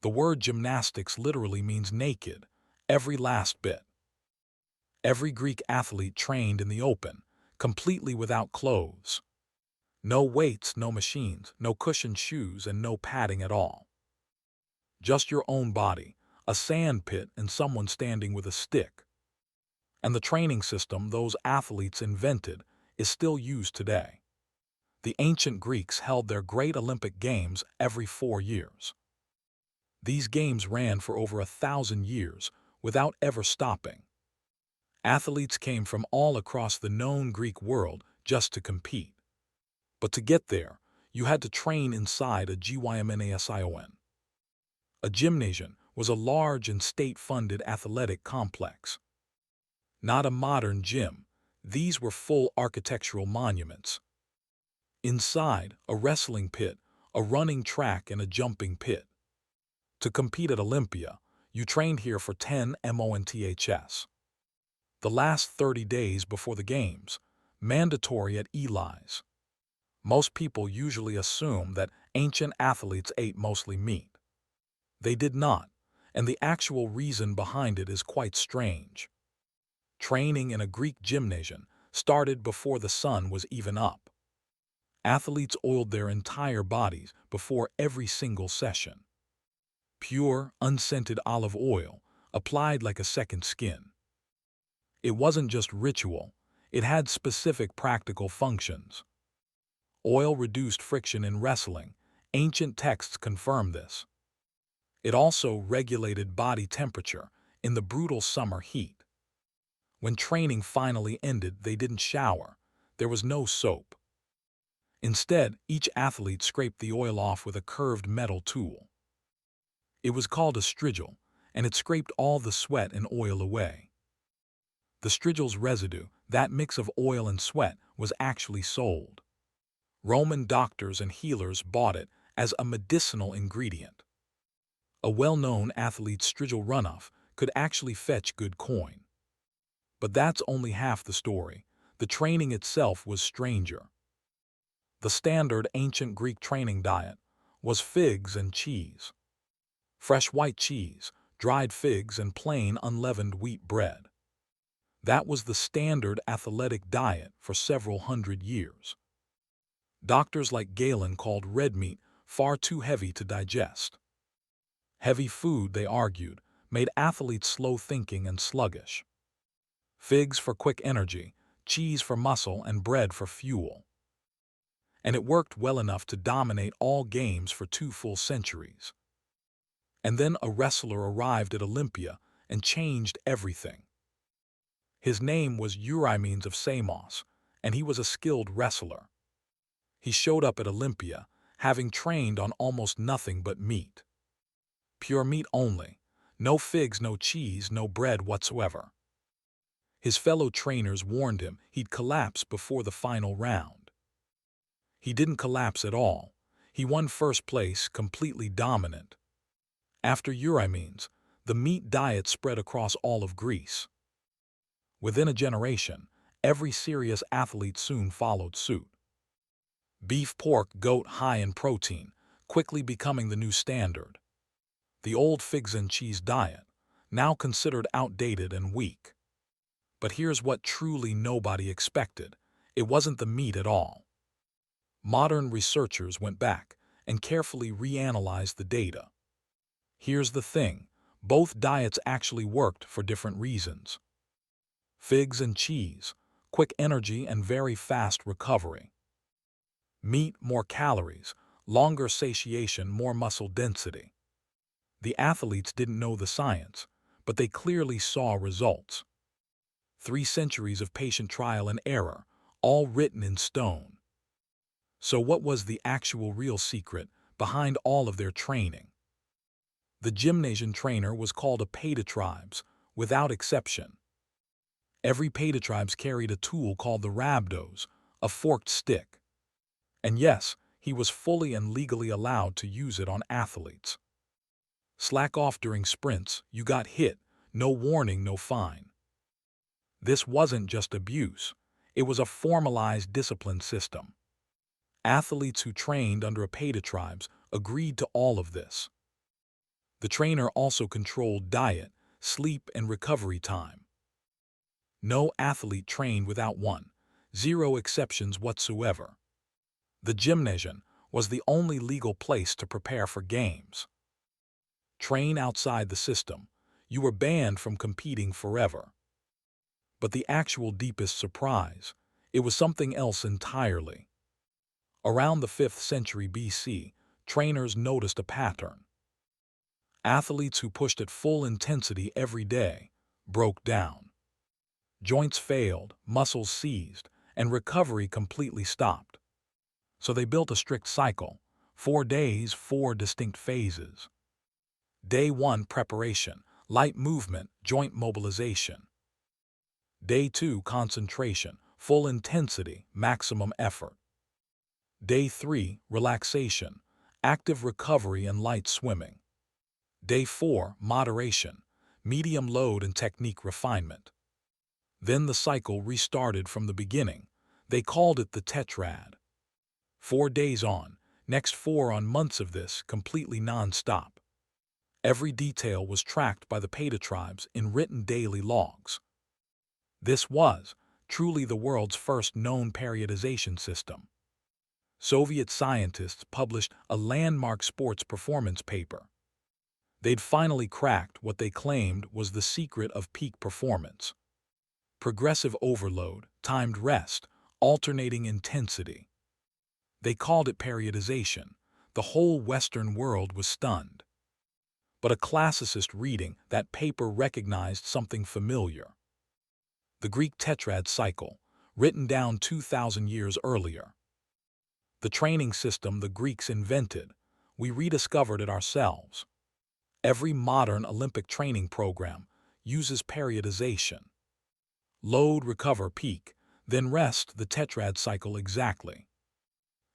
The word gymnastics literally means naked, every last bit. Every Greek athlete trained in the open, completely without clothes. No weights, no machines, no cushioned shoes, and no padding at all. Just your own body, a sand pit, and someone standing with a stick. And the training system those athletes invented is still used today. The ancient Greeks held their great Olympic Games every 4 years. These games ran for over 1,000 years without ever stopping. Athletes came from all across the known Greek world just to compete. But to get there, you had to train inside a gymnasium. A gymnasium was a large and state-funded athletic complex. Not a modern gym, these were full architectural monuments. Inside, a wrestling pit, a running track, and a jumping pit. To compete at Olympia, you trained here for 10 months. The last 30 days before the games, mandatory at Eli's. Most people usually assume that ancient athletes ate mostly meat. They did not, and the actual reason behind it is quite strange. Training in a Greek gymnasium started before the sun was even up. Athletes oiled their entire bodies before every single session. Pure, unscented olive oil, applied like a second skin. It wasn't just ritual, it had specific practical functions. Oil reduced friction in wrestling. Ancient texts confirm this. It also regulated body temperature in the brutal summer heat. When training finally ended, they didn't shower. There was no soap. Instead, each athlete scraped the oil off with a curved metal tool. It was called a strigil, and it scraped all the sweat and oil away. The strigil's residue, that mix of oil and sweat, was actually sold. Roman doctors and healers bought it as a medicinal ingredient. A well-known athlete's strigil runoff could actually fetch good coin. But that's only half the story. The training itself was stranger. The standard ancient Greek training diet was figs and cheese. Fresh white cheese, dried figs, and plain unleavened wheat bread. That was the standard athletic diet for several hundred years. Doctors like Galen called red meat far too heavy to digest. Heavy food, they argued, made athletes slow-thinking and sluggish. Figs for quick energy, cheese for muscle, and bread for fuel. And it worked well enough to dominate all games for 2 full centuries. And then a wrestler arrived at Olympia and changed everything. His name was Eurymenes of Samos, and he was a skilled wrestler. He showed up at Olympia, having trained on almost nothing but meat. Pure meat only, no figs, no cheese, no bread whatsoever. His fellow trainers warned him he'd collapse before the final round. He didn't collapse at all. He won first place, completely dominant. After Eurymenes, the meat diet spread across all of Greece. Within a generation, every serious athlete soon followed suit. Beef, pork, goat, high in protein, quickly becoming the new standard. The old figs and cheese diet, now considered outdated and weak. But here's what truly nobody expected. It wasn't the meat at all. Modern researchers went back and carefully reanalyzed the data. Here's the thing, both diets actually worked for different reasons. Figs and cheese, quick energy and very fast recovery. Meat, more calories, longer satiation, more muscle density. The athletes didn't know the science, but they clearly saw results. 3 centuries of patient trial and error, all written in stone. So what was the actual real secret behind all of their training? The gymnasium trainer was called a paidotribes, without exception. Every paidotribes carried a tool called the rhabdos, a forked stick. And yes, he was fully and legally allowed to use it on athletes. Slack off during sprints, you got hit, no warning, no fine. This wasn't just abuse, it was a formalized discipline system. Athletes who trained under a paidotribes agreed to all of this. The trainer also controlled diet, sleep, and recovery time. No athlete trained without one, zero exceptions whatsoever. The gymnasium was the only legal place to prepare for games. Train outside the system, you were banned from competing forever. But the actual deepest surprise, it was something else entirely. Around the 5th century BC, trainers noticed a pattern. Athletes who pushed at full intensity every day broke down. Joints failed, muscles seized, and recovery completely stopped. So they built a strict cycle, 4 days, 4 distinct phases. Day 1, preparation, light movement, joint mobilization. Day 2, concentration, full intensity, maximum effort. Day 3, relaxation, active recovery and light swimming. Day 4, moderation, medium load and technique refinement. Then the cycle restarted from the beginning. They called it the tetrad. 4 days on, next 4 on, months of this, completely non-stop. Every detail was tracked by the paidotribes in written daily logs. This was truly the world's first known periodization system. Soviet scientists published a landmark sports performance paper. They'd finally cracked what they claimed was the secret of peak performance. Progressive overload, timed rest, alternating intensity. They called it periodization. The whole Western world was stunned. But a classicist reading that paper recognized something familiar. The Greek tetrad cycle, written down 2,000 years earlier. The training system the Greeks invented, we rediscovered it ourselves. Every modern Olympic training program uses periodization. Load, recover, peak, then rest, the tetrad cycle exactly.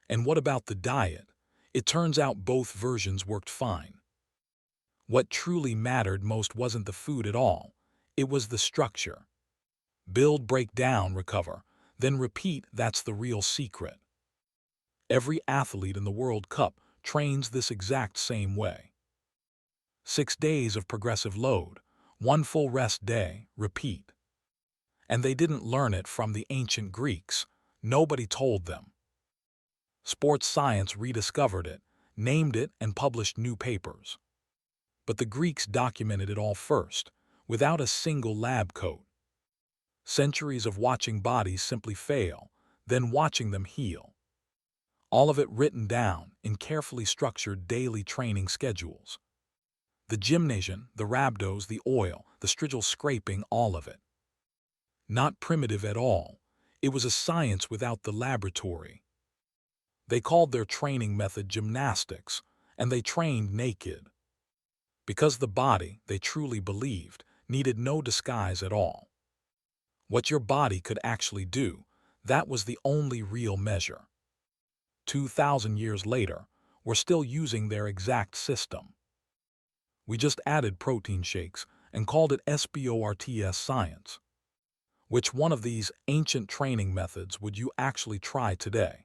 And what about the diet? It turns out both versions worked fine. What truly mattered most wasn't the food at all, it was the structure. Build, break down, recover, then repeat, that's the real secret. Every athlete in the World Cup trains this exact same way. 6 days of progressive load, 1 full rest day, repeat. And they didn't learn it from the ancient Greeks. Nobody told them. Sports science rediscovered it, named it, and published new papers. But the Greeks documented it all first, without a single lab coat. Centuries of watching bodies simply fail, then watching them heal. All of it written down in carefully structured daily training schedules. The gymnasium, the rhabdos, the oil, the strigil scraping, all of it. Not primitive at all. It was a science without the laboratory. They called their training method gymnastics, and they trained naked. Because the body, they truly believed, needed no disguise at all. What your body could actually do, that was the only real measure. 2,000 years later, we're still using their exact system. We just added protein shakes and called it sports science. Which one of these ancient training methods would you actually try today?